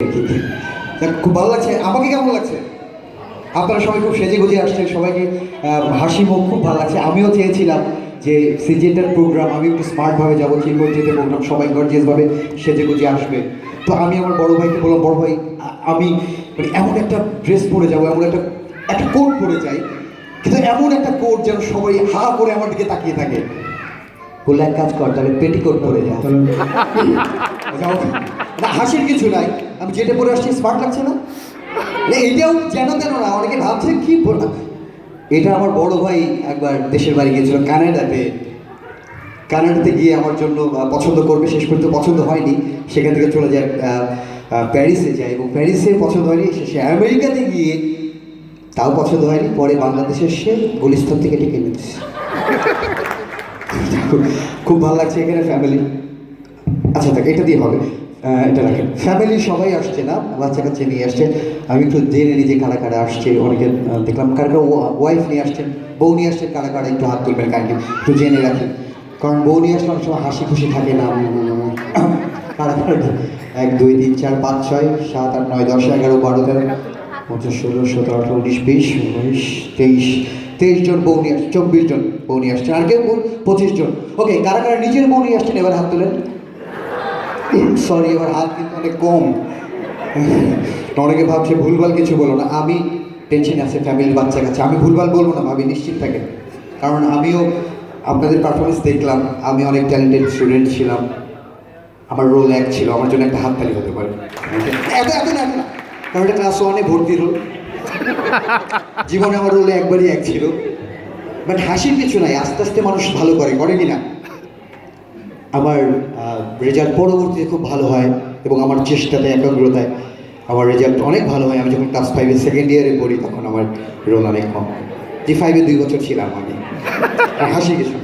খুব ভালো লাগছে। আমাকে কেমন লাগছে? আপনারা সবাই খুব সেজে গুজে আসছেন, সবাইকে হাসি মুখ খুব ভালো লাগছে। আমিও চেয়েছিলাম যে সিজেটার প্রোগ্রাম আমি একটু স্মার্টভাবে যাবো, চিরপরিচিত প্রোগ্রাম সবাই গর্জিয়াসভাবে সেজে গুজে আসবে। তো আমি আমার বড় ভাইকে বললাম, বড় ভাই আমি মানে এমন একটা ড্রেস পরে যাবো, এমন একটা একটা কোট পরে যাই, কিন্তু এমন একটা কোট যেন সবাই হা করে আমার দিকে তাকিয়ে থাকে। বললে এক কাজ কর, তাহলে পেটিকোট পরে যা। না হাসির কিছু নাই, আমি যেটা পরে আসছি স্মার্ট লাগছে না? এটাও যেন তেন না, অনেকে ভাবছে কি এটা আমার বড় ভাই একবার দেশের বাড়ি গিয়েছিল কানাডাতে। কানাডাতে গিয়ে আমার জন্য পছন্দ করবে, শেষ পর্যন্ত পছন্দ হয়নি। সেখান থেকে চলে যায় প্যারিসে যায়, এবং প্যারিসে পছন্দ হয়নি, সে আমেরিকাতে গিয়ে তাও পছন্দ হয়নি, পরে বাংলাদেশে এসে গুলিস্তান থেকে টিকে নিচ্ছে। খুব ভালো লাগছে এখানে ফ্যামিলি। আচ্ছা দেখ, এটা দিয়ে হবে, এটা রাখেন। ফ্যামিলি সবাই আসছে না, বাচ্চা কাচ্চা নিয়ে আসছে। আমি একটু জেনে নিই যে কারা কারা আসছে। অনেকে দেখলাম কারা কারা ওয়াইফ নিয়ে আসছেন, বউ নিয়ে আসছেন, কারা কারা একটু হাত তুলবেন কাইন্ডলি, একটু জেনে রাখেন। কারণ বউ নিয়ে আসলে অনেক সময় হাসি খুশি থাকে না। কারা কারা? 1 2 3 4 5 6 7 8 9 10 11 12 13 15 16 17 18 19 20 19 23 23 জন বউ নিয়ে আসছে, 24 জন বউ নিয়ে আসছে, আর কেউ 25 জন। ওকে, কারা কারা নিজের বউ নিয়ে আসছেন এবার হাত তুলেন। সরি, এবার হাত কিন্তু অনেক কম। অনেকে ভাবছে ভুলভাল কিছু বলো না, আমি টেনশন আছে ফ্যামিলির বাচ্চা কাছে, আমি ভুলভাল বলবো না ভাবি, নিশ্চিত থাকেন। কারণ আমিও আপনাদের পারফরমেন্স দেখলাম, আমি অনেক ট্যালেন্টেড স্টুডেন্ট ছিলাম, আমার রোল এক ছিল, আমার জন্য একটা হাততালি হতে পারে। এত এত না, কারণ এটা ক্লাস 1-এ ভর্তি রোল, জীবনে আমার রোলে একবারই এক ছিল। বাট হাসির কিছু নাই, আস্তে আস্তে মানুষ ভালো করে কি না? আমার রেজাল্ট পরবর্তীতে খুব ভালো হয়, এবং আমার চেষ্টাতে একাগ্রতায় আমার রেজাল্ট অনেক ভালো হয়। আমি যখন ক্লাস 5-এর সেকেন্ড ইয়ারে পড়ি তখন আমার রোল অনেক কম। G5-এ 2 বছর ছিলাম আমি। আর হাসি কিছু,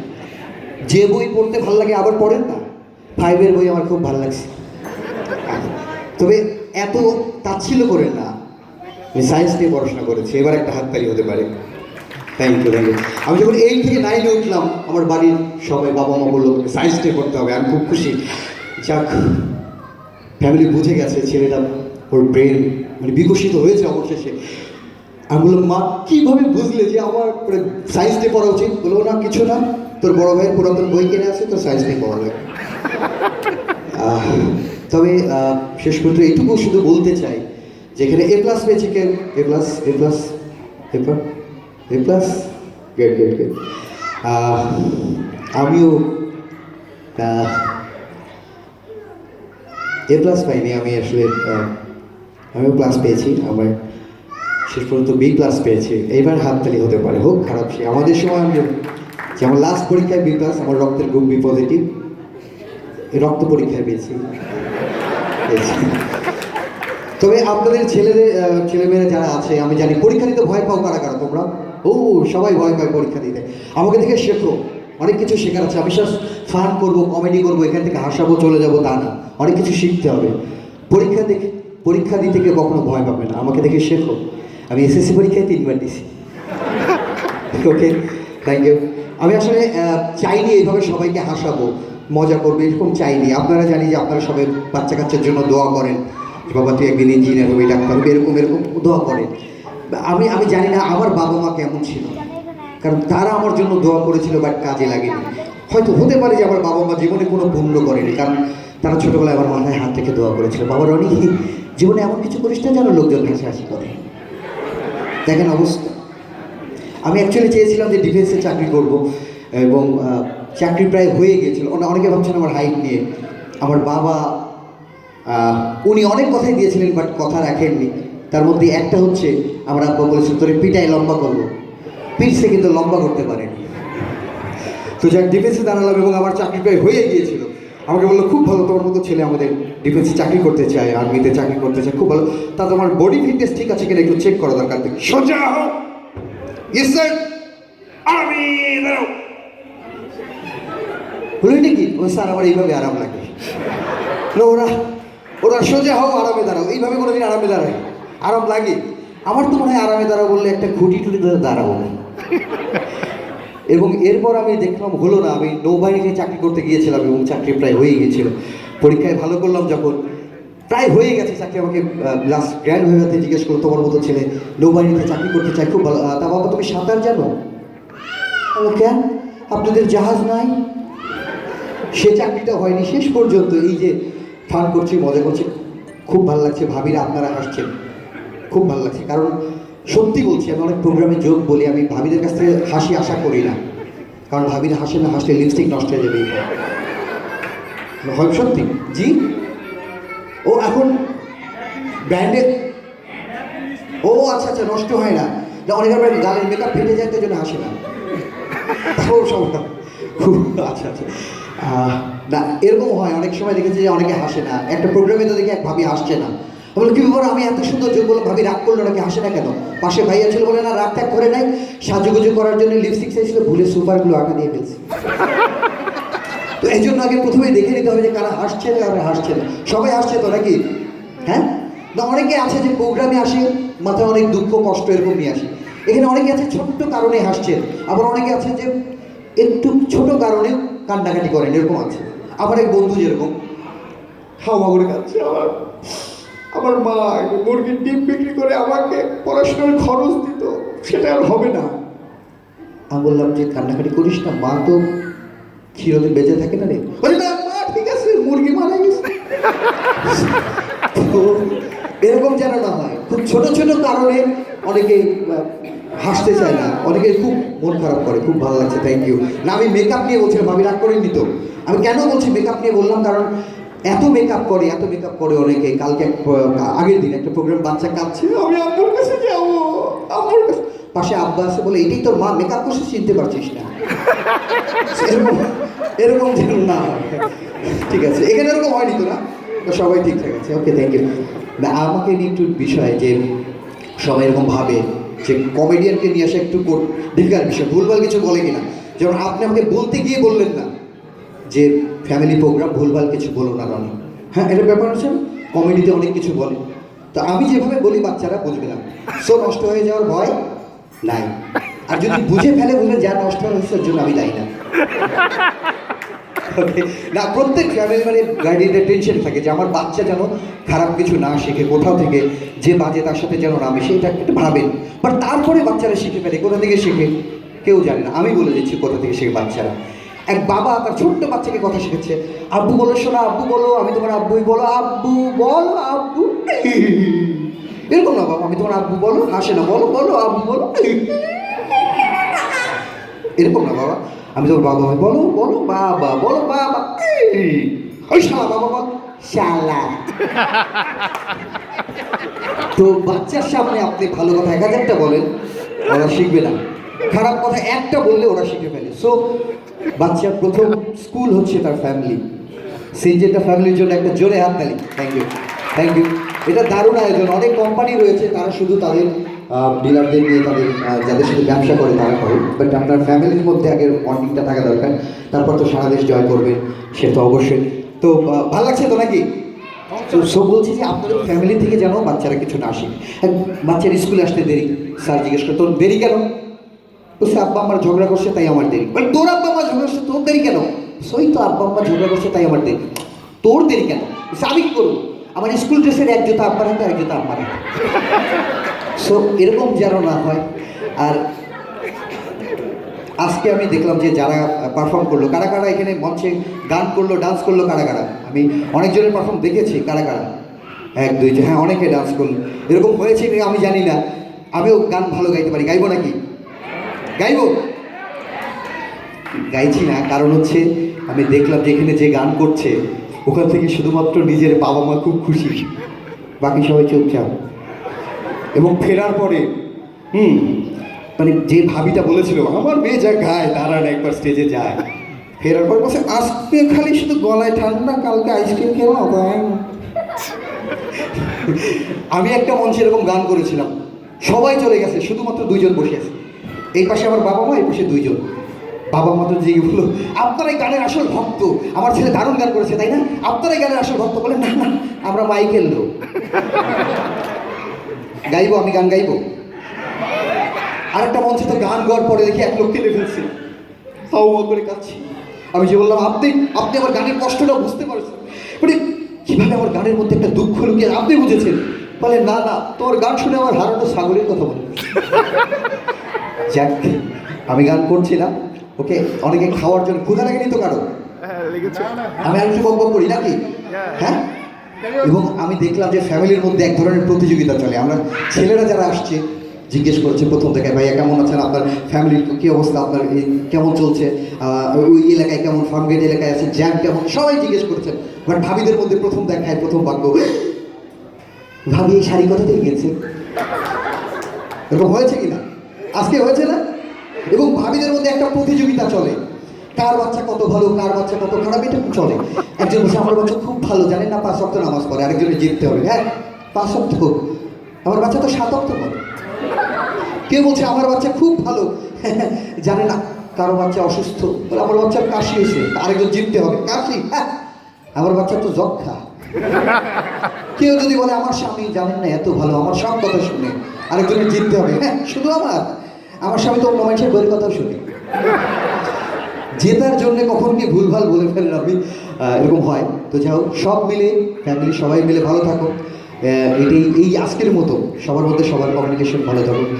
যে বই পড়তে ভালো লাগে আবার পড়েন না, 5-এর বই আমার খুব ভালো লাগছে। তবে এত তাচ্ছিল্য করেন না, আমি সায়েন্স নিয়ে পড়াশোনা করেছি, এবার একটা হাততালি হতে পারে। Thank you thank you. আমি যখন 8 থেকে 9-এ উঠলাম, আমার বাড়ির সবাই বাবা মা বললো সায়েন্স নিয়ে পড়তে হবে, আমি খুব খুশি। যাক, ফ্যামিলি বুঝে গেছে ছেলেটা, ওর ব্রেন মানে বিকশিত হয়েছে অবশেষে। আমি বললাম, মা কীভাবে বুঝলে যে আমার সায়েন্স নিয়ে পড়া উচিত? বলবো না কিছু না, তোর বড় ভাইয়ের পুরাতন বই কিনে আছে, তোর সায়েন্স নিয়ে পড়া লাগে। তবে শেষ পর্যন্ত এইটুকু শুধু বলতে চাই, যেখানে A+ পেয়েছি কেন, A+, গেট গেট গেট। আমিও A+ পাইনি, আমি আসলে আমিও প্লাস পেয়েছি, আমার শেষ পর্যন্ত B+ পেয়েছি। এইবার হাততালি হতে পারে, হোক খারাপ সে। আমাদের সময় আমি যেমন লাস্ট পরীক্ষায় B+, আমার রক্তের গ্রুপ B পজিটিভ, রক্ত পরীক্ষায় পেয়েছি। তবে আপনাদের ছেলেমেয়েরা যারা আছে, আমি জানি পরীক্ষা দিতে ভয় পাও কারা কারা তোমরা? ও সবাই ভয় পায় পরীক্ষা দিতে। আমাকে দেখে শেখো, অনেক কিছু শেখার আছে। আমি সব ফান করবো, কমেডি করবো, এখান থেকে হাসাবো, চলে যাবো তা না, অনেক কিছু শিখতে হবে। পরীক্ষা দিতে গিয়ে কখনো ভয় পাবে না, আমাকে দেখে শেখো। আমি SSC পরীক্ষায় 3 বার দিছি। ওকে, থ্যাংক ইউ। আমি আসলে চাইনি এইভাবে সবাইকে হাসাবো, মজা করবো, এরকম চাইনি। আপনারা জানি যে আপনারা সবাই বাচ্চা কাচ্চার জন্য দোয়া করেন, বাবা তুই একদিন ইঞ্জিনিয়ার হবি, ডাক্তার হবি, এরকম এরকম দোয়া করেন। আমি জানি না আমার বাবা মা কেমন ছিল, কারণ তারা আমার জন্য দোয়া করেছিল, বাট কাজে লাগেনি। হয়তো হতে পারে যে আমার বাবা মা জীবনে কোনো পুণ্য করেনি, কারণ তারা ছোটোবেলায় আমার মাথায় হাত রেখে দোয়া করেছিল, বাবা রনি জীবনে এমন কিছু করিস না যেন লোকজন হাসাহাসি করে। দেখেন অবস্থা। আমি অ্যাকচুয়ালি চেয়েছিলাম যে ডিফেন্সে চাকরি করব, এবং চাকরি প্রায় হয়ে গিয়েছিল। অনেকে ভাবছেন আমার হাইট নিয়ে, আমার বাবা উনি অনেক কথাই দিয়েছিলেন, বাট কথা রাখেননি। তার মধ্যে একটা হচ্ছে, আমার আব্বা বলেছিল তোরে পিটাই লম্বা করবো, পিটসে কিন্তু লম্বা করতে পারেনি। তো যাক, ডিফেন্সে দাঁড়ালাম, এবং আমার চাকরি প্রায় হয়ে গিয়েছিল। আমাকে বললো খুব ভালো, তোমার মতো ছেলে আমাদের ডিফেন্সে চাকরি করতে চায়, আর্মিতে চাকরি করতে চায়, খুব ভালো। তা তোমার বডি ফিটনেস ঠিক আছে কিনা একটু চেক করা দরকার। সোজা হোক, ইয়েস স্যার, আমি দাঁড়াও। বলি নাকি ও স্যার আমার এইভাবে আরাম লাগে না, ওরা সোজা হও, আরামে দাঁড়াও, এইভাবে কোনোদিন আরামে দাঁড়ায়? আরাম লাগে? আমার তো মনে হয় আরামে দাঁড়াও বললে একটা খুঁটি টুটি ধরে দাঁড়াবো। এবং এরপর আমি দেখলাম হলো না, আমি নৌবাহিনীতে চাকরি করতে গিয়েছিলাম, এবং চাকরি প্রায় হয়ে গিয়েছিল। পরীক্ষায় ভালো করলাম যখন, প্রায় হয়ে গেছে চাকরি। আমাকে লাস্ট গ্র্যান্ড হয়ে জিজ্ঞেস করো তোমার মতো ছেলে নৌবাহিনীতে চাকরি করতে চাই, খুব ভালো। তা বাবা তুমি সাঁতার জানো? কেন, আপনাদের জাহাজ নাই? সে চাকরিটা হয়নি শেষ পর্যন্ত। এই যে ফান করছি, মজা করছি, খুব ভালো লাগছে। ভাবিরা আপনারা হাসছেন, খুব ভালো লাগছে। কারণ সত্যি বলছি, আমি অনেক প্রোগ্রামে যোগ বলি, আমি ভাবিদের কাছ থেকে হাসি আশা করি না, কারণ ভাবিরা হাসে না, হাসলে লিপস্টিক নষ্ট হয়ে যাবে। হয় সত্যি জি। ও এখন ব্র্যান্ডে, ও আচ্ছা আচ্ছা, নষ্ট হয় না, অনেকের গালের মেকআপ ফেটে যায়, তাই জন্য হাসে না। ও সমস্যা খুব, আচ্ছা আচ্ছা। না এরকম হয়, অনেক সময় দেখেছি যে অনেকে হাসে না। একটা প্রোগ্রামে তো দেখি এক ভাবি হাসছে না, বলে কি ব্যাপার, আমি এত সুন্দর যোগ বললাম, ভাবি রাগ করলো নাকি, হাসে না কেন? পাশে ভাইয়া ছিল, বলে না রাগ ট্যাগ করে নাই, সাজুগুজু করার জন্য লিপস্টিক চাইছিল, ভুলে সুপারগুলো আঁকা দিয়ে ফেলছে। তো এই জন্য আগে প্রথমে দেখে নিতে হবে যে কারা হাসছে না কারা হাসছে না। সবাই হাসছে তো নাকি? হ্যাঁ না, অনেকে আছে যে প্রোগ্রামে আসে মাথায় অনেক দুঃখ কষ্ট এরকম নিয়ে আসে। এখানে অনেকে আছে ছোট্ট কারণে হাসছেন, আবার অনেকে আছে যে একটু ছোট কারণে কান্নাকাটি করেন, এরকম আছে। আমার এক বন্ধু যেরকম হাওয়া করে কাঁদছে, আমার মা মুরগির ডিম বিক্রি করে আমাকে পড়াশোনার খরচ দিত, সেটা আর হবে না। আমি বললাম যে কান্নাকাটি করিস না, মা তো চিরদিন বেঁচে থাকে না রে। বলি না মা ঠিক আছে, মুরগি মারা গেছে। এরকম যেন না হয়। খুব ছোট ছোট কারণে অনেকে হাসতে চায় না, অনেকে খুব মন খারাপ করে। খুব ভালো লাগছে, থ্যাংক ইউ। না আমি মেকআপ নিয়ে বলছিলাম, আমি রাগ করেনি তো। আমি কেন বলছি মেকআপ নিয়ে বললাম, কারণ এত মেকআপ করে অনেকে। কালকে আগের দিন একটা প্রোগ্রাম, বাচ্চা কাঁদছে, আমি আব্বুর কাছে যাবো, আব্বুর কাছে। পাশে আব্বা আছে, বলে এটাই তোর মা, মেকআপ করছে চিনতে পারছিস না। এরকম এরকম যেন না হয়, ঠিক আছে? এখানে এরকম হয়নি তো না? সবাই ঠিকঠাক আছে, ওকে থ্যাংক ইউ। না আমাকে নিয়ে একটু বিষয় যে সবাই এরকম ভাবে যে কমেডিয়ানকে নিয়ে আসা একটু ডিফিকাল্ট বিষয়, ভুলভাল কিছু বলে কিনা। যেমন আপনি আমাকে বলতে গিয়ে বললেন না যে ফ্যামিলি প্রোগ্রাম, ভুলভাল কিছু বলো না রনি। হ্যাঁ এটা ব্যাপার আছে, কমেডিতে অনেক কিছু বলে, তো আমি যেভাবে বলি বাচ্চারা বুঝবে না, সো নষ্ট হয়ে যাওয়ার ভয় নাই। আর যদি বুঝে ফেলে, বুঝবে যা নষ্ট হয়েছে ওর জন্য আমি দায়ী না। না প্রত্যেক ফ্যামিলি মানে গার্ডিয়ানের টেনশন থাকে যে আমার বাচ্চা যেন খারাপ কিছু না শেখে কোথাও থেকে, যে বাজে তার সাথে যেন না মিশে, এটা একটু ভাবেন। বাট তারপরে বাচ্চারা শিখে ফেলে, কোথা থেকে শেখে কেউ জানে না। আমি বলে দিচ্ছি কোথা থেকে শেখে বাচ্চারা। এক বাবা তার ছোট্ট বাচ্চাকে কথা শিখেছে, আব্বু বলো শোনা, আব্বু বলো, আমি তোমার আব্বুই, বলো আব্বু, বলো আব্বু। এরকম না বাবা, আমি তোমার আব্বু, বলো, হাসে না, বলো বলো আব্বু বলো। এরকম না বাবা, আমি তোর বাবা, বলো বলো বাবা, বলো বাবা। ওই শালা বাবা বল, শালা। তো বাচ্চার সামনে আপনি ভালো কথা 1000টা বলেন, ওরা শিখবে না। খারাপ কথা একটা বললে ওরা শিখে ফেলে। সো বাচ্চার প্রথম স্কুল হচ্ছে তার ফ্যামিলি। সিনজেন্টা ফ্যামিলির জন্য একটা জোরে হাততালি। Thank you, thank you. এটা দারুণ আয়োজন। অনেক কোম্পানি রয়েছে, তারা শুধু তাদের ডিলারদের নিয়ে, তাদের যাদের সাথে ব্যবসা করে তারা করে, বাট আপনার ফ্যামিলির মধ্যে আগের বন্ডিংটা থাকা দরকার। তারপর তো সারা দেশ জয় করবেন, সে তো অবশ্যই। তো ভালো লাগছে তো নাকি? সো বলছি যে আপনাদের ফ্যামিলি থেকে যেন বাচ্চারা কিছু না শিখে। বাচ্চার স্কুলে আসতে দেরি, স্যার জিজ্ঞেস করে তোর দেরি কেন? বলছে আব্বা আমার ঝগড়া করছে তাই আমার দেরি। বলে তোর আব্বা আমার ঝগড়া করছে তোর দেরি কেন? সই তো আব্বা আমার ঝগড়া করছে তাই আমার দেরি। তোর দেরি কেন? আমি কি করবো? আমার স্কুল ড্রেসের এক জুতা আব্বার হাতে, এক জুতা আব্বার হাতে। সো এরকম যেন না হয়। আর আজকে আমি দেখলাম যে যারা পারফর্ম করলো, কারা কারা এখানে মঞ্চে গান করলো, ডান্স করলো, কারা কারা? আমি অনেকজনের পারফর্ম দেখেছি, কারা কারা? 1 2 3, হ্যাঁ অনেকে ডান্স করলো। এরকম হয়েছে কি আমি জানি না, আমিও গান ভালো গাইতে পারি, গাইবো নাকি? গাইবো? গাইছি না, কারণ হচ্ছে আমি দেখলাম যে এখানে যে গান করছে ওখান থেকে শুধুমাত্র নিজের বাবা মা খুব খুশি, বাকি সবাই চুপচাপ। এবং ফেরার পরে মানে যে ভাবিটা বলেছিল আমার মেয়ে যা গায় দাঁড়ান একবার স্টেজে যায়, ফেরার পর বলছে আজকে খালি শুধু গলায় ঠান্ডা, কালকে আইসক্রিম খেলাম। আমি একটা মঞ্চে এরকম গান করেছিলাম, সবাই চলে গেছে, শুধুমাত্র 2 জন বসে আছে। এই পাশে আমার বাবা মা, এই পাশে 2 জন। বাবা মা তো জেগে বললো আপনারাই গানের আসল ভক্ত, আমার ছেলে দারুণ গান করেছে তাই না, আপনারাই গানের আসল ভক্ত। বলে না না, আমরা মাইকেল লোক, গাইবো, আমি গান গাইবো। আরেকটা মঞ্চে তো গান গাওয়ার পরে দেখি 1 লোক কেঁদে ফেলছে, হাওয়া করে কাঁদছি। আমি যে বললাম আপনি আমার গানের কষ্টটা বুঝতে পারছেন, মানে কিভাবে আমার গানের মধ্যে একটা দুঃখ লুকিয়ে, আপনি বুঝেছেন? বলে না না, তোমার গান শুনে আমার হারানো ছাগলের কথা বলে। যাক, আমি গান করছি না, ওকে। অনেকে খাওয়ার জন্য ক্ষুধা লাগেনি তো কারো? আমি আর একটু বক বক করি নাকি? হ্যাঁ। এবং আমি দেখলাম যে ফ্যামিলির মধ্যে এক ধরনের প্রতিযোগিতা চলে। আমরা ছেলেরা যারা আসছে জিজ্ঞেস করেছে প্রথম থেকে, ভাইয়া কেমন আছেন, আপনার ফ্যামিলির কী অবস্থা, আপনার এই কেমন চলছে, ওই এলাকায় কেমন, ফার্মগেট এলাকায় আছে জ্যাম কেমন, সবাই জিজ্ঞেস করেছেন। বাট ভাবিদের মধ্যে প্রথম দেখায় প্রথম বাক্য, ভাবি এই শাড়ি কোথা থেকে গেছে? এরকম হয়েছে কিনা? আজকে হয়েছে না? এবং ভাবিদের মধ্যে একটা প্রতিযোগিতা চলে, কার বাচ্চা কত ভালো, কার বাচ্চা কত খারাপ, এটা চলে। একজন বলছে আমার বাচ্চা খুব ভালো, জানেন না 5 ওয়াক্ত নামাজ পড়ে, আরেকজনের জিততে হবে, হ্যাঁ 5 ওয়াক্ত, আমার বাচ্চা তো 7 ওয়াক্ত পড়ে। কেউ বলছে আমার বাচ্চা খুব ভালো, জানে না কারো বাচ্চা অসুস্থ, বলে আমার বাচ্চার কাশি এসে, আরেকজন জিততে হবে, কাশি, হ্যাঁ আমার বাচ্চা তো যক্ষা। কেউ যদি বলে আমার স্বামী, জানেন না এত ভালো, আমার সব কথা শুনে, আরেকজনের জিততে হবে, হ্যাঁ শুধু আমার স্বামী তো অন্য মানুষের বইয়ের কথাও শুনে। জেতার জন্য কখন কি ভুলভাল বলে ফেলেন আপনি, এরকম হয়। তো যাই হোক, সব মিলে ফ্যামিলি সবাই মিলে ভালো থাকো, এটাই এই আজকের মতো সবার মধ্যে সবার কমিউনিকেশন ভালো থাকুক।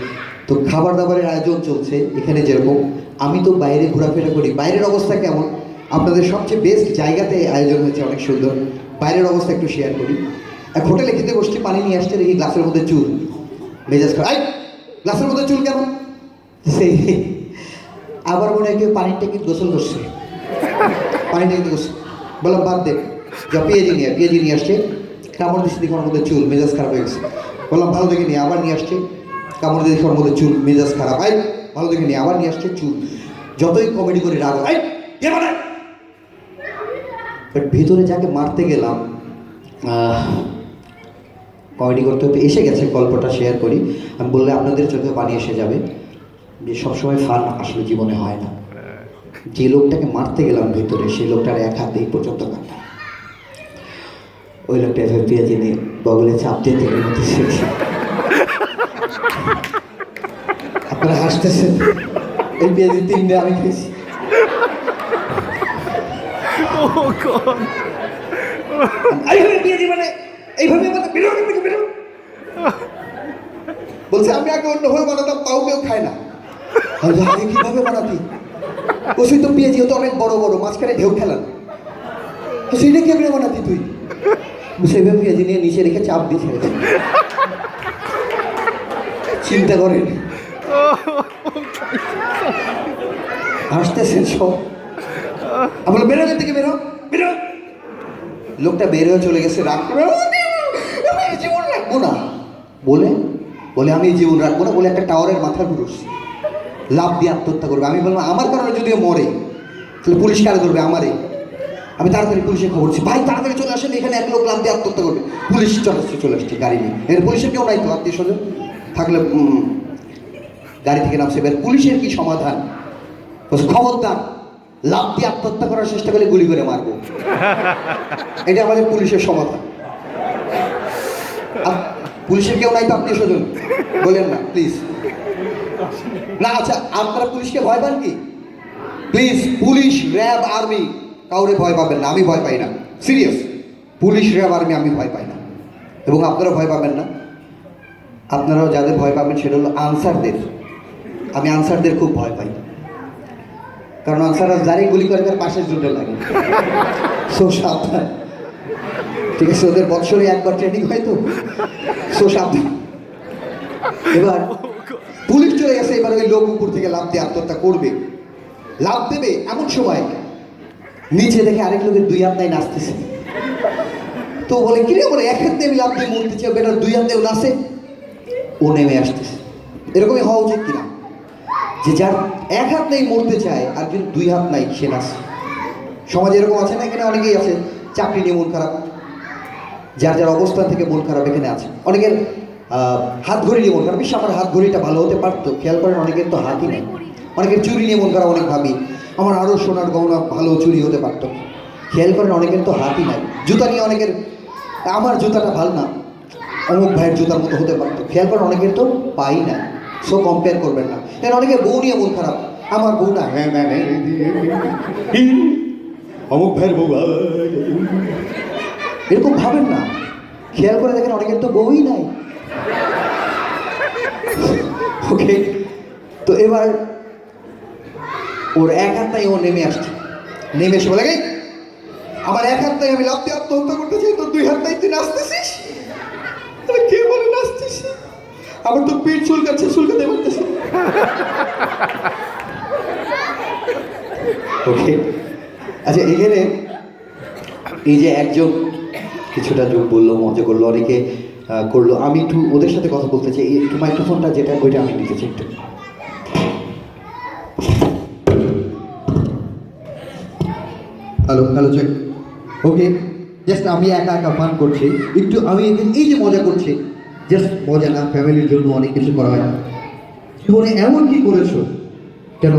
তো খাবার দাবারের আয়োজন চলছে এখানে, যেরকম আমি তো বাইরে ঘোরাফেরা করি, বাইরের অবস্থা কেমন, আপনাদের সবচেয়ে বেস্ট জায়গাতে আয়োজন হয়েছে, অনেক সুন্দর। বাইরের অবস্থা একটু শেয়ার করি। এক হোটেলে খেতে বসছি, পানি নিয়ে আসছে, দেখি গ্লাসের মধ্যে চুল, মেজাজ খারাপ, গ্লাসের মধ্যে চুল কেমন? সেই আবার মনে হয় কেউ পানির ট্যাঙ্কি গোসল করছে, পানির ট্যাঙ্কি গোসল, বললাম বাদ দে, যা পেঁয়াজি নিয়ে আসছে, কামড় দিচ্ছে দেখি ওর মধ্যে চুল, মেজাজ খারাপ হয়ে গেছে। বললাম ভালো দেখে নিয়ে, আবার নিয়ে আসছে, কামড় দিয়ে দেখি ওর মধ্যে চুল, মেজাজ খারাপ, ভালো দেখে নিয়ে, আবার নিয়ে আসছে চুল। যতই কমেডি করে রাগ, বাট ভিতরে যাকে মারতে গেলাম, কমেডি করতে করতে এসে গেছে, গল্পটা শেয়ার করি। আমি বললে আপনাদের চোখে পানি এসে যাবে, যে সবসময় ফান আসলে জীবনে হয় না। যে লোকটাকে মারতে গেলাম ভিতরে, সেই লোকটার এক হাতে এই পর্যন্ত কাটা, ওই লোকটা এভাবে পেঁয়াজি নিয়ে বগলে চাপ দিয়ে তেলের মধ্যে শেখে। আপনারা হাসতেছেন, এই পেঁয়াজি 3টে আমি খেয়েছি। এইভাবে বলছে, আমি আগে অন্যভাবে বানাতাম, তাও কেউ খায় না। আগে কিভাবে বানাতি? ওই তো পেঁয়াজি হতো অনেক বড় বড়, মাঝখানে ঢেউ খেলান, সেইটা কেমনে বানাতি তুই? সেইভাবে পেঁয়াজি নিয়ে নিচে রেখে চাপ দিয়ে ছেড়েছে। চিন্তা করেন, হাসতেছেন সব। আমি বললাম বেরো থেকে, বেরো বেরো। লোকটা বের হয়ে চলে গেছে, রাগ করে, আমি জীবন রাখবো না বলে বলে আমি জীবন রাখবো না বলে একটা টাওয়ারের মাথার উপর উঠছি, লাফ দিয়ে আত্মহত্যা করবে। আমি বললাম আমার কারণে যদিও মরে, তাহলে পুলিশ কারা করবে? আমারে। আমি তাড়াতাড়ি পুলিশের খবর দিচ্ছি, ভাই তাড়াতাড়ি চলে আসেন, এখানে এক লোক লাফ দিয়ে আত্মহত্যা করবে। পুলিশ চলে আসছে গাড়ি নিয়ে। এর পুলিশের কেউ নাই তো, আত্মীয় স্বজন থাকলে গাড়ি থেকে নামছে। এবার পুলিশের কি সমাধান? খবরদার, লাফ দিয়ে আত্মহত্যা করার চেষ্টা করলে গুলি করে মারবো, এটা আমাদের পুলিশের সমাধান। পুলিশের কেউ নাই তো আত্মীয় স্বজন? বলেন না প্লিজ। না আচ্ছা, আপনারা পুলিশকে ভয় পান কি? প্লিজ, পুলিশ, র্যাব, আর্মি কাউরে ভয় পাবেন না, আমি ভয় পাই না, সিরিয়াস। পুলিশ, র্যাব, আর্মি আমি ভয় পাই না, এবং আপনারা ভয় পাবেন না। আপনারাও যাদের ভয় পাবেন সেটা হলো আনসারদের। আমি আনসারদের খুব ভয় পাই, কারণ আনসাররা যারাই গুলি করে তার পাশের জুটে লাগে। সো সাবধান, ঠিক আছে? ওদের বৎসরে একবার ট্রেনিং হয় তো, সো সাবধান। এবার পুলিশ চলে গেছে, এবার ওই লোক উপর থেকে লাফ দিয়ে আত্মহত্যা করবে, লাফ দেবে, এমন সময় নিচে দেখে আরেক লোকের 2 হাত নাই, নাচতেছে। তো বলে কিরে, বলে 1 হাত দিয়ে আমি লাফ দিয়ে মরতে চাই, বেটার 2 হাত দিয়েও নাচে, ও নেমে আসতেছে। এরকমই হওয়া উচিত কিনা, যে যার 1 হাত নেই মরতে চায়, আর কিন্তু 2 হাত নাই সে নাচে। সমাজে এরকম আছে না? এখানে অনেকেই আছে, চাকরি নিয়ে মন খারাপ, যার যার অবস্থান থেকে মন খারাপ এখানে আছে। অনেকের হাত ঘড়ি নিয়ে মন খারাপ, বিশ্ব আমার হাত ঘড়িটা ভালো হতে পারতো, খেয়াল করেন অনেকের তো হাতই নেই। অনেকের চুরি নিয়ে মন খারাপ, অনেক ভাবি আমার আরও সোনার গহনা ভালো চুরি হতে পারতো, খেয়াল করেন অনেকের তো হাতই নাই। জুতা নিয়ে অনেকের, আমার জুতাটা ভালো না, অমুক ভাইয়ের জুতার মতো হতে পারতো, খেয়াল করেন অনেকের তো পাই না। সো কম্পেয়ার করবেন না। কারণ অনেকের বউ নিয়ে মন খারাপ, আমার বউ না, হ্যাঁ হ্যাঁ অমুক ভাইয়ের বউ, এরকম ভাবেন না, খেয়াল করে দেখেন অনেকের তো বউই নাই। ওকে, তো এবার ওর এক হাত নাই, ও নেমে আসছে, নেমে এসে বলে আমার এক হাত নাই, আমি লাভ দিয়ে আত্মহত্যা করতে চাই, তোর দুই হাত নাই, তুই নাচতেছিস? কে বলে নাচছিস? আমার তো পেট চুলকাচ্ছে, চুলকাতে পারতেছে। ওকে, আচ্ছা এখানে এই যে একজন কিছুটা যোগ বললো, মজা করলো, অনেকে করলো, আমি একটু ওদের সাথে কথা বলতে চাই। একটু মাইক্রোফোনটা যেটা ওইটা আমি নিতে চাই একটু। Hello hello check. Okay, just আমি একা একা ফান করছি একটু, আমি এই যে মজা করছি, জাস্ট মজা না, ফ্যামিলির জন্য অনেক কিছু করা হয়। জীবনে এমন কি করেছো কেন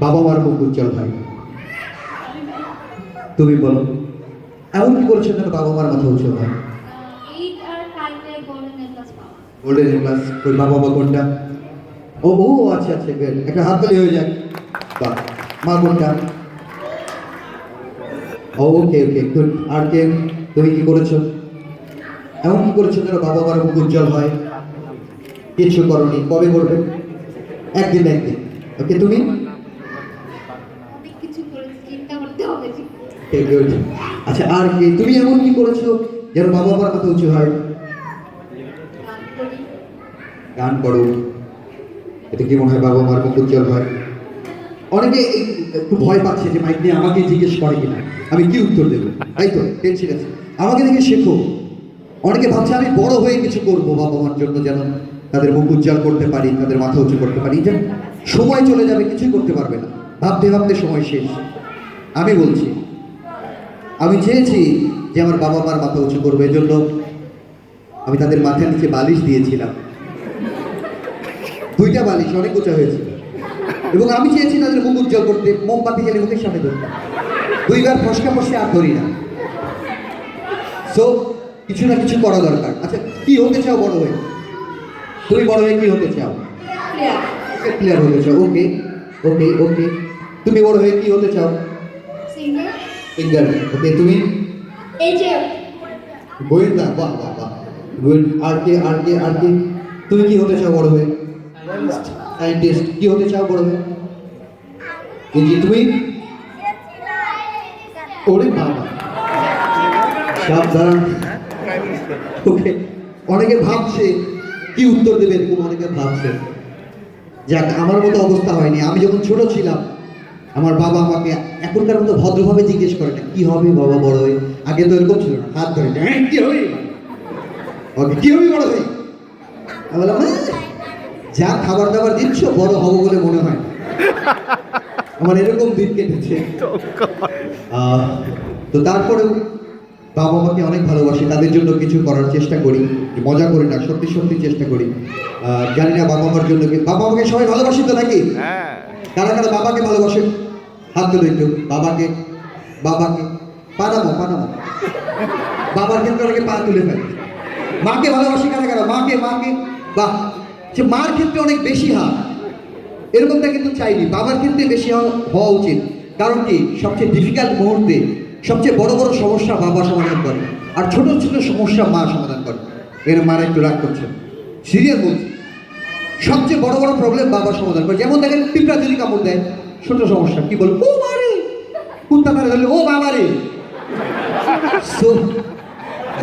বাবা মার মুখ উজ্জ্বল হয়? তুমি বলো, এমন কি করেছো কেন বাবা মার মাথা উজ্জ্বল হয়? Golden class. ওই বাবা মা কোনটা? ও ও আচ্ছা আচ্ছা, একটা হাত তালি হয়ে যাক। বাহ, মা কোনটা? ওকে ওকে গুড। আর কে, তুমি কি করেছো? এমন কি করেছো যেন বাবা মার মুখ উজ্জ্বল হয়? কিছু করনি, কবে করবে? একদিন একদিন। ওকে, তুমি? আচ্ছা, আর কি তুমি এমন কি করেছো যেন বাবা মার কথা উঁচু হয়? গান করো, এতে কি মনে হয় বাবা মার মুখ উজ্জ্বল হয়? অনেকে একটু ভয় পাচ্ছে যে মাইক নিয়ে আমাকে জিজ্ঞেস করে কিনা, আমি কি উত্তর দেবো, তাই তো টেনশন আছে। আমাকে দেখে শেখো। অনেকে ভাবছে আমি বড় হয়ে কিছু করবো বাবা মার জন্য, যেন তাদের মুখ উজ্জ্বল করতে পারি, তাদের মাথা উঁচু করতে পারি। যেন সময় চলে যাবে, কিছুই করতে পারবে না, ভাবতে ভাবতে সময় শেষ। আমি বলছি, আমি চেয়েছি যে আমার বাবা মার মাথা উঁচু করবো, এজন্য আমি তাদের মাথার নিচে বালিশ দিয়েছিলাম, 2টা বালিশ, অনেক উঁচা হয়েছিল। এবং আমি চেয়েছি তাদের মুখ উজ্জ্বল করতে, মোমবাতি জ্বালিয়ে মুখের সামনে ধরতাম, 2বার ফসকা ফসকে আর ধরি না। সো কিছু না কিছু করা দরকার। আচ্ছা, কি হতে চাও বড় হয়ে? তুমি বড় হয়ে কি হতে চাও? প্লেয়ার হতে চাও। ওকে ওকে ওকে, তুমি বড় হয়ে কি হতে চাও? সিঙ্গার। ওকে, তুমি? গোয়েন্দা। বাহ বাহ বাহ, গুড। আর কে আর কে আর কে, তুমি কি হতে চাও বড় হয়ে? সায়েন্টিস্ট। কি হতে চাও বড় হয়ে? তুমি? ওরে বাবা, সাবধান। ওকে, অনেকে ভাবছে কি উত্তর দেবে, এরকম অনেকে ভাবছে। যাক, আমার মতো অবস্থা হয়নি। আমি যখন ছোট ছিলাম, আমার বাবা আমাকে এখনকার মতো ভদ্রভাবে জিজ্ঞেস করে না কি হবে বাবা বড় হয়ে। আগে তো এরকম ছিল না, হাত ধরে কি হবে, কি হবে বড় হয়ে। আমি বললাম যা খাবার দাবার দিচ্ছ বড় হবো বলে মনে হয়। আমার এরকম দিন কেটেছে। তো তারপরেও বাবা মাকে অনেক ভালোবাসি, তাদের জন্য কিছু করার চেষ্টা করি, মজা করি না, সত্যি সত্যি চেষ্টা করি। জানি না বাবা মার জন্য কি, বাবা মাকে সবাই ভালোবাসি তো নাকি? কারা কারা বাবাকে ভালোবাসে? হাত তুলে একটু। বাবাকে, বাবাকে পানামো পানামো, বাবার ক্ষেত্রে অনেকে পা তুলে ফেলে। মাকে ভালোবাসি কারা কারা? মাকে, মাকে, বাহ। সে মার ক্ষেত্রে অনেক বেশি হাত, এরকমটা কিন্তু চাইনি, বাবার ক্ষেত্রে বেশি হওয়া উচিত। কারণ কি, সবচেয়ে ডিফিকাল্ট মুহূর্তে সবচেয়ে বড় বড় সমস্যা বাবা সমাধান করে, আর ছোট ছোট সমস্যা মা সমাধান করে। এর মারা একটু রাগ করছেন, সিরিয়াস বলছি। সবচেয়ে বড় বড় প্রবলেম বাবা সমাধান করে। যেমন দেখেন, পিঁপড়া যদি কামড় দেয়, ছোট সমস্যা, কি বল, ও মারে। কুত্তা মারে ধরলে, ও বাবা রে। সো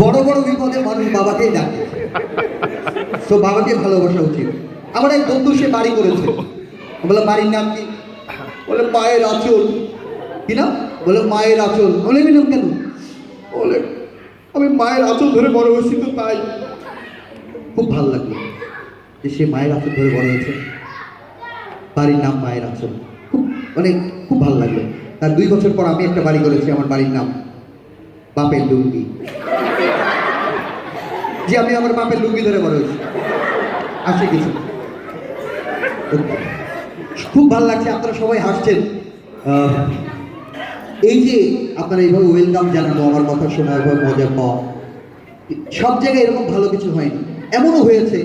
বড় বড় বিপদে মানুষ বাবাকেই ডাকে। সো বাবাকে ভালোবাসা উচিত। আমার এক বন্ধু, সে বাড়ি করেছে। বললাম বাড়ির নাম কি? বলে মায়ের আঁচল। কি না? বলে মায়ের আঁচল। বলে নাম কেন? বলে আমি মায়ের আঁচল ধরে বড় হয়েছি তো তাই। খুব ভালো লাগলো যে সে মায়ের আঁচল ধরে বড় হয়েছে, বাড়ির নাম মায়ের আঁচল। খুব মানে খুব ভালো লাগলো। তার 2 বছর পর আমি একটা বাড়ি করেছি, আমার বাড়ির নাম বাপের লুঙ্গি। যে আমি আমার বাপের লুঙ্গি ধরে বড় হয়েছি। আসে কিছু, খুব ভালো লাগছে, আপনারা সবাই হাসছেন। এই যে আপনারা এইভাবে ওয়েলকাম জানানো, আমার কথা শোনা, এভাবে মজা পাওয়া, সব জায়গায় এরকম ভালো কিছু হয়নি। এমনও হয়েছে,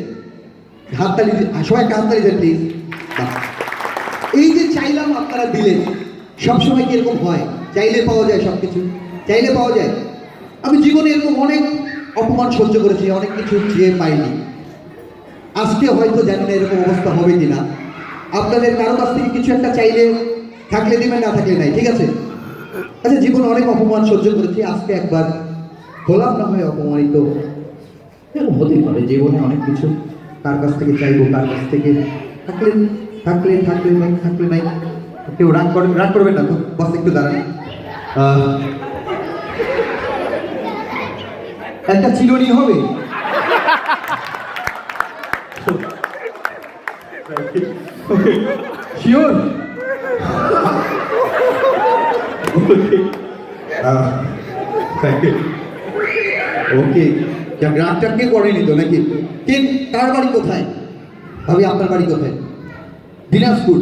হাততালি, সবাই একটা হাততালি দেন প্লিজ। এই যে চাইলাম আপনারা দিলেন, সবসময় কি এরকম হয়? চাইলে পাওয়া যায় সব কিছু? চাইলে পাওয়া যায়? আমি জীবনে এরকম অনেক অপমান সহ্য করেছি, অনেক কিছু চেয়ে পাইনি। আজকে হয়তো জানি না এরকম অবস্থা হবে কিনা। আপনাদের কারো কাছ থেকে কিছু একটা চাইলে থাকলে দিবেন, না থাকলে নাই, ঠিক আছে? আচ্ছা, জীবনে অনেক অপমান সহ্য করেছি, আজকে একবার হলাম না হয় অপমানিত। এরকম হতেই পারে জীবনে অনেক কিছু, কার কাছ থেকে চাইবো, কার কাছ থেকে থাকলে থাকলে থাকলে নাই, থাকলে নাই। কেউ রাগ করবেন না তো, বাস একটু দাঁড়ান। একটা চিরুনি হবে? শিওর? ওকে, রাগটা কে করেনি তো নাকি? কে, কার বাড়ি কোথায়? ভাবি আপনার বাড়ি কোথায়? দিনাজপুর।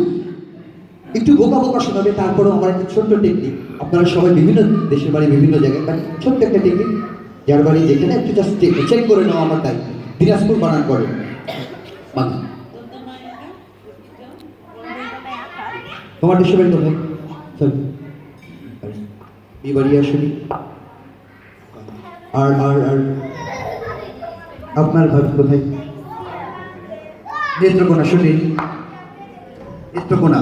একটু বোকা বোকা শোনাবে, তারপরেও আমার একটা ছোট্ট টেকনিক। আপনারা সবাই বিভিন্ন দেশের বাড়ি বিভিন্ন জায়গায়, বাট ছোট্ট একটা টেকনিক, যার বাড়ি যেখানে একটু জাস্ট চেক করে নেওয়া আমার তাই। দিনাজপুর বানান করে তোমার দেশের বাড়ি কোথায়? এই বাড়ি আসলে আর আর আর আপনার ঘর কোথায়? নেত্রকোনা। শুনি, নেত্রকোনা।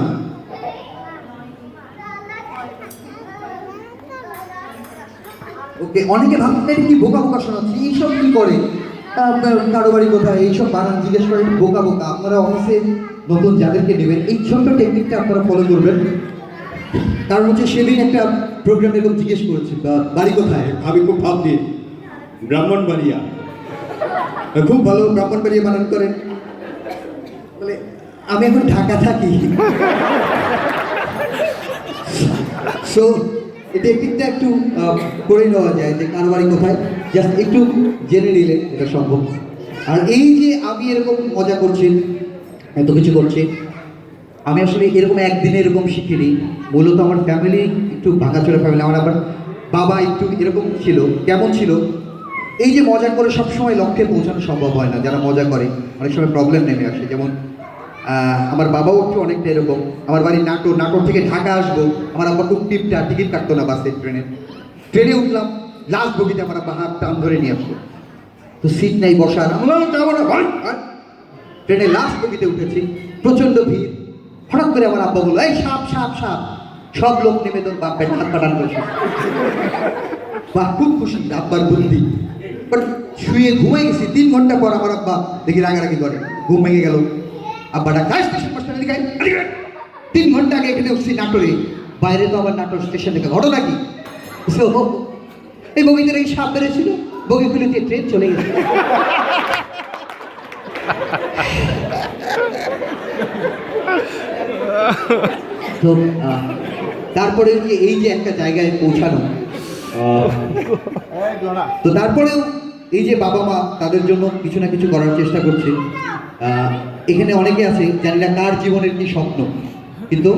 ওকে, অনেকে ভাবছেন কি বোকা বোকা শোনাচ্ছি, এইসব কি করে, কারো বাড়ি কোথায়, এইসব বানান জিজ্ঞেস করেন, বোকা বোকা। আপনারা অফিসে নতুন যাদেরকে নেবেন, এই ছোট্ট টেকনিকটা আপনারা ফলো করবেন। কারণ হচ্ছে সেদিন একটা প্রোগ্রাম এরকম জিজ্ঞেস করেছি, বাড়ি কোথায়? আমি খুব ভাব দিয়ে ব্রাহ্মণবাড়িয়া। খুব ভালো, ব্রাহ্মণবাড়িয়া বানান করেন। বলে আমি এখন ঢাকা থাকি। সো এই টেকনিকটা একটু করে নেওয়া যায় যে কার বাড়ি কোথায়, জাস্ট একটু জেনে নিলে এটা সম্ভব। আর এই যে আমি এরকম মজা করছি, এত কিছু করছি, আমি আসলে এরকম একদিনে এরকম শিখিনি। মূলত আমার ফ্যামিলি একটু ভাঙাচোরা ফ্যামিলি। আমার আবার বাবা একটু এরকম ছিল। কেমন ছিল? এই যে মজা করে সবসময় লক্ষ্যে পৌঁছানো সম্ভব হয় না। যারা মজা করে অনেক সময় প্রবলেম নেমে আসে। যেমন আমার বাবাও একটু অনেকটা এরকম। আমার বাড়ি নাটোর, নাটোর থেকে ঢাকা আসবো, আমার আব্বা খুব টিকিট কাটতো না বাসে, ট্রেনে উঠলাম, লাস্ট বগিতে আমার আব্বা হাত টান ধরে নিয়ে আসলো, তো সিট নেই বসার, যাবো না ভাই। ট্রেনে লাস্ট বগিতে উঠেছি, প্রচন্ড ভিড়। হঠাৎ করে আমার আব্বা বললো, এই সাপ সাপ সাপ। সব লোক নেমে তোর বাপ বেটা হাত পাঠান করছে। বা খুব খুশি আব্বার বুদ্ধি। বাট শুয়ে ঘুমাই গেছি। 3 ঘন্টা পর আমার আব্বা দেখি রাগারাগি করে, ঘুম ভেঙে গেল। আব্বাটা কাজ স্টেশন মাস্টার 3 ঘন্টা আগে এখানে উঠছি নাটোরে, বাইরে তো আবার নাটোর স্টেশন থেকে। ঘটনা কি? এই বগিদের এই সাপ বেড়েছিল, বগি খুলে দিয়ে ট্রেন চলে গেছে। তো তারপরে এই যে একটা জায়গায় পৌঁছানো, তো তারপরেও এই যে বাবা মা তাদের জন্য কিছু না কিছু করার চেষ্টা করছে। এখানে অনেকে আছে, জানি না কার জীবনের কি স্বপ্ন, কিন্তু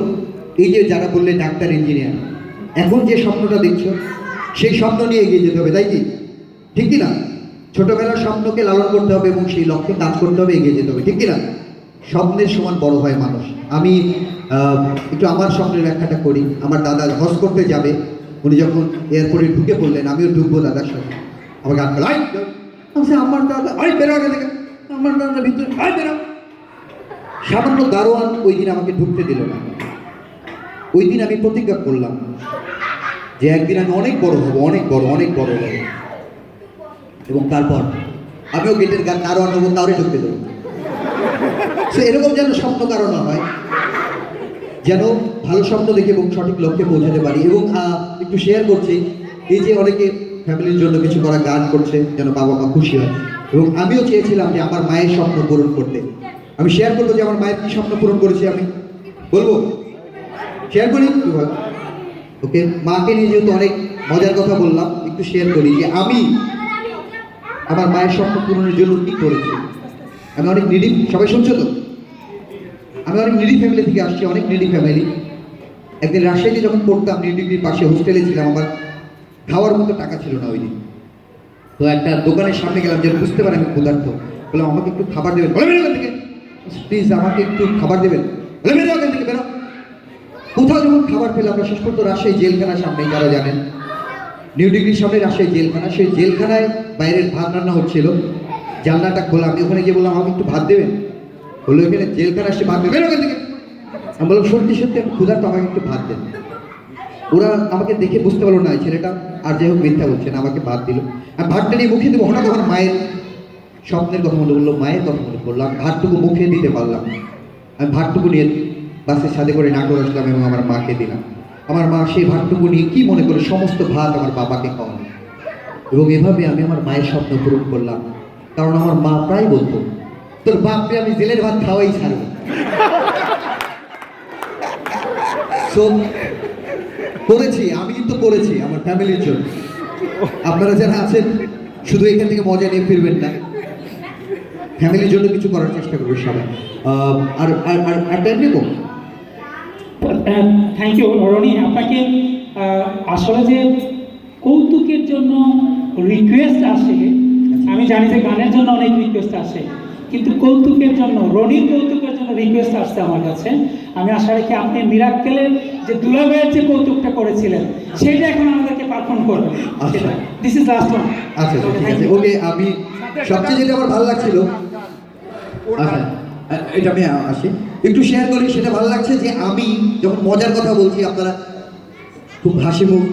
এই যে যারা বললে ডাক্তার, ইঞ্জিনিয়ার, এখন যে স্বপ্নটা দেখছো সেই স্বপ্ন নিয়ে এগিয়ে যেতে হবে, তাই কি? ঠিক কি না? ছোটবেলার স্বপ্নকে লালন করতে হবে এবং সেই লক্ষ্যে কাজ করতে হবে, এগিয়ে যেতে হবে, ঠিক কি না? স্বপ্নের সমান বড় হয় মানুষ। আমি একটু আমার স্বপ্নের ব্যাখ্যাটা করি। আমার দাদা হজ করতে যাবে, উনি যখন এয়ারপোর্টে ঢুকে পড়লেন, আমিও ঢুকবো দাদার সাথে। আমাকে আটকাল, আমার দাদা বেরো আগে থেকে, আমার দাদা ভিতরে বেরো। সামান্য দারোয়ান ওই দিন আমাকে ঢুকতে দিল না। ওই দিন আমি প্রতিজ্ঞা করলাম যে একদিন আমি অনেক বড় হবো, অনেক বড়, অনেক বড় হবো। এবং তারপর আমিও গেটের দারোয়ান হবো, কাউরে ঢুকতে দেবো। সো এরকম যেন স্বপ্ন কারো না হয়, যেন ভালো স্বপ্ন দেখে এবং সঠিক লক্ষ্যে পৌঁছাতে পারি। এবং একটু শেয়ার করছি, এই যে অনেকে ফ্যামিলির জন্য কিছু করা, গান করছে যেন বাবা মা খুশি হয়। এবং আমিও চেয়েছিলাম যে আমার মায়ের স্বপ্ন পূরণ করতে। আমি শেয়ার করবো যে আমার মায়ের কি স্বপ্ন পূরণ করেছি, আমি বলবো, শেয়ার করি। ওকে, মাকে নিয়ে যেহেতু অনেক মজার কথা বললাম, একটু শেয়ার করি যে আমি আমার মায়ের স্বপ্ন পূরণের জন্য কি করেছি। আমি অনেক নিডি, সবাই শুনছো তো? আমি অনেক নিডি ফ্যামিলি থেকে আসছি, অনেক নিডি ফ্যামিলি। একদিন রাজশাহীতে যখন পড়তাম, নিডিগ্রির পাশে হোস্টেলে ছিলাম, আমার খাওয়ার মতো টাকা ছিল না ওই দিন। তো একটা দোকানের সামনে গেলাম, যেন বুঝতে পারে আমি ক্ষুধার্ত। বললাম আমাকে একটু খাবার দেবেন, বলে বেরো থেকে, প্লিজ আমাকে একটু খাবার দেবেন, বলে বেরো ওখান থেকে, বেরো। কোথাও যখন খাবার পেলাম না, শেষ পর্যন্ত রাজশাহী জেলখানার সামনে, যারা জানেন, নিউ ডিগ্রির সামনে রাজশাহী জেলখানা, সেই জেলখানায় বাইরের ভাত রান্না হচ্ছিল, জানলাটা খোলা, আমি ওখানে গিয়ে বললাম আমাকে একটু ভাত দেবেন, বললো এখানে জেলখানা আসছে ভাত দেবেন ওখান থেকে। আমি বললাম সত্যি সত্যি আমি ক্ষুধার্ত, আমাকে একটু ভাত দেন। ওরা আমাকে দেখে বুঝতে পারলো না এই ছেলেটা আর যাই হোক মিথ্যা বলছে না, আমাকে ভাত দিল। আমি ভাতটা নিয়ে মুখে দেবো, হঠাৎ তখন মায়ের স্বপ্নের কথা মনে বললো, মায়ের কথা মনে পড়লো। আমি ভাতটুকু মুখে দিতে পারলাম, আমি ভাতটুকু নিয়ে বাসের সাথে করে নাটোর আসলাম এবং আমার মাকে দিলাম। আমার মা সেই ভাতটুকু নিয়ে কি মনে করে সমস্ত ভাত আমার বাবাকে খাওয়ানো, এবং এভাবে আমি আমার মায়ের স্বপ্ন পূরণ করলাম। কারণ আমার মা প্রায় বলতো তোর বাপকে আমি জেলের ভাত খাওয়াই ছাড়বো। তো করেছি, আমি কিন্তু করেছি আমার ফ্যামিলির জন্য। আপনারা যারা আছেন শুধু এখান থেকে মজা নিয়ে ফিরবেন না, ফ্যামিলির জন্য কিছু করার চেষ্টা করবে সবাই। আর আর আর আর টাইম নেব। থ্যাংক ইউ রনি, আপনাকে আসলে যে কৌতুকের জন্য রিকোয়েস্ট আসে, আমি জানি যে গানের জন্য অনেক রিকোয়েস্ট আসে, কিন্তু কৌতুকের জন্য, রনির কৌতুকের জন্য রিকোয়েস্ট আসছে আমার কাছে। আমি আশা রাখি আপনি মিরাক্কেলের যে দুলাভাইয়ের যে কৌতুকটা করেছিলেন সেটা এখন আমাদেরকে পারফর্ম করবেন। আচ্ছা, দিস ইজ লাস্ট ওয়ান। আচ্ছা ঠিক আছে, ওকে। আমি সবচেয়ে যেটা আমার ভালো লাগছিল, আচ্ছা এটা আমি আসি একটু শেয়ার করি, সেটা ভালো লাগছে যে আমি যখন মজার কথা বলছি আপনারা খুব হাসি মুখ,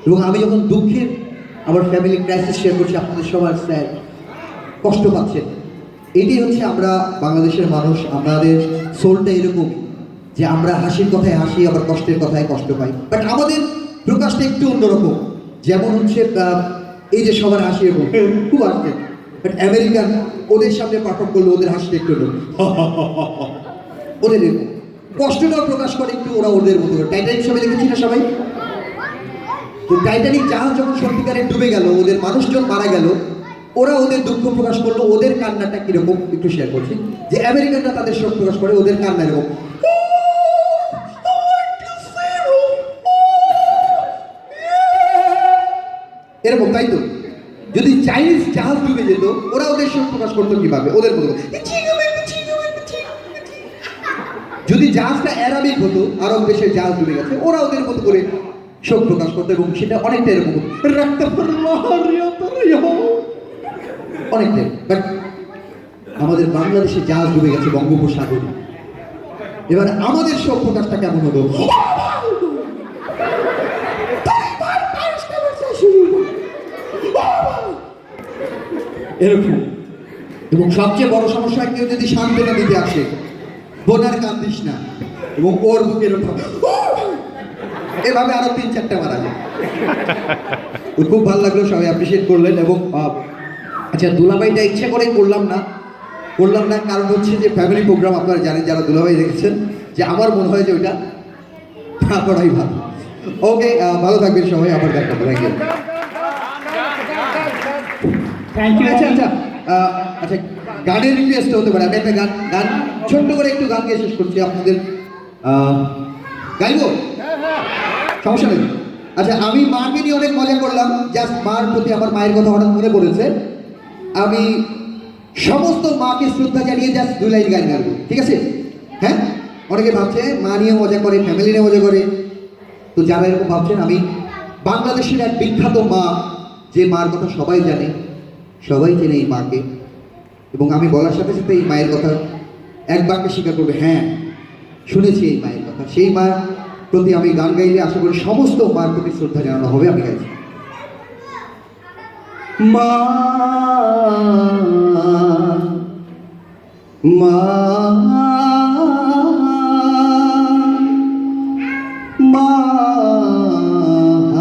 এবং আমি যখন দুঃখের আমার ফ্যামিলি ক্রাইসিস শেয়ার করছি আপনাদের সবার স্যার কষ্ট পাচ্ছেন। এটাই হচ্ছে আমরা বাংলাদেশের মানুষ, আমাদের সোলটা এরকম যে আমরা হাসির কথায় হাসি, আবার কষ্টের কথায় কষ্ট পাই, বাট আমাদের প্রকাশটা একটু অন্যরকম। যেমন হচ্ছে এই যে সবার হাসি এরকম খুব আসছে, বাট আমেরিকান ওদের সামনে পাঠক করলে ওদের হাসিটা একটু ওদের এরকম কষ্টটাও প্রকাশ করে একটু, ওরা ওদের মতো করে। টাইটানিক সবাই দেখেছি না সবাই? তো টাইটানিক জাহাজ যখন সত্যিকারে ডুবে গেল, ওদের মানুষজন মারা গেল, ওরা ওদের দুঃখ প্রকাশ করলো, ওদের কান্নাটা কিরকম একটু শেয়ার করছি। যে আমেরিকানরা তাদের শোক প্রকাশ করে, ওদের কান্না এরকম এরকম, তাই তো? যদি চাইনিজ জাহাজ ডুবে যেত, ওরা ওদের শোক প্রকাশ করতো কিভাবে? ওদের মতো। যদি জাহাজটা অ্যারাবিক হতো, আরব দেশের জাহাজ ডুবে গেছে, ওরা ওদের মতো করে শোক প্রকাশ করতো, এবং সেটা অনেকটা এরকম অনেকটাই। বাট আমাদের বাংলাদেশে জাহাজ ডুবে গেছে বঙ্গোপসাগরে, এবার আমাদের শোক প্রকাশটা কেমন হতো? এরকম। এবং সবচেয়ে বড় সমস্যা, কেউ যদি সান্ত্বনা দিতে আসে, বোনার কান্দিস না, এবং ওর বুকে এরকম এভাবে আরো 3-4টা মারা যায়। খুব ভালো লাগলো, সবাই অ্যাপ্রিসিয়েট করলেন। এবং আচ্ছা, দুলাভাইটা ইচ্ছা করে করলাম না, কারণ হচ্ছে যে ফ্যামিলি প্রোগ্রাম আপনারা জানেন যারা দুলাভাই দেখেছেন, যে আমার মনে হয় যে ওইটা না করাই ভালো। ওকে, ভালো থাকবেন সবাই, আবার দেখা হবে। Thank you. Thank you. আচ্ছা আচ্ছা আচ্ছা, গানের রিকোয়েস্ট হতে পারে, আমি একটা গান ছোট্ট করে একটু গান গিয়ে শেষ করছি আপনাদের। গাইবো? সমস্যা নেই। আচ্ছা, আমি মাকে নিয়ে অনেক মজা করলাম, জাস্ট মার প্রতি আমার মায়ের কথা হঠাৎ মনে পড়েছে। আমি সমস্ত মাকে শ্রদ্ধা জানিয়ে জাস্ট 2 লাইন গান গাইবো, ঠিক আছে? হ্যাঁ, অনেকে ভাবছে মা নিয়ে মজা করে, ফ্যামিলি নিয়ে মজা করে। তো যারা এরকম ভাবছেন, আমি বাংলাদেশের এক বিখ্যাত মা, যে মার কথা সবাই জানে, সবাই চেনে এই মাকে, এবং আমি বলার সাথে সাথে এই মায়ের কথা এক বাক্যে স্বীকার করবে, হ্যাঁ শুনেছি এই মায়ের কথা। সেই মার প্রতি আমি গান গাইলে আশা করি সমস্ত মার প্রতি শ্রদ্ধা জানানো হবে। আমি গাইছি, মা মা মা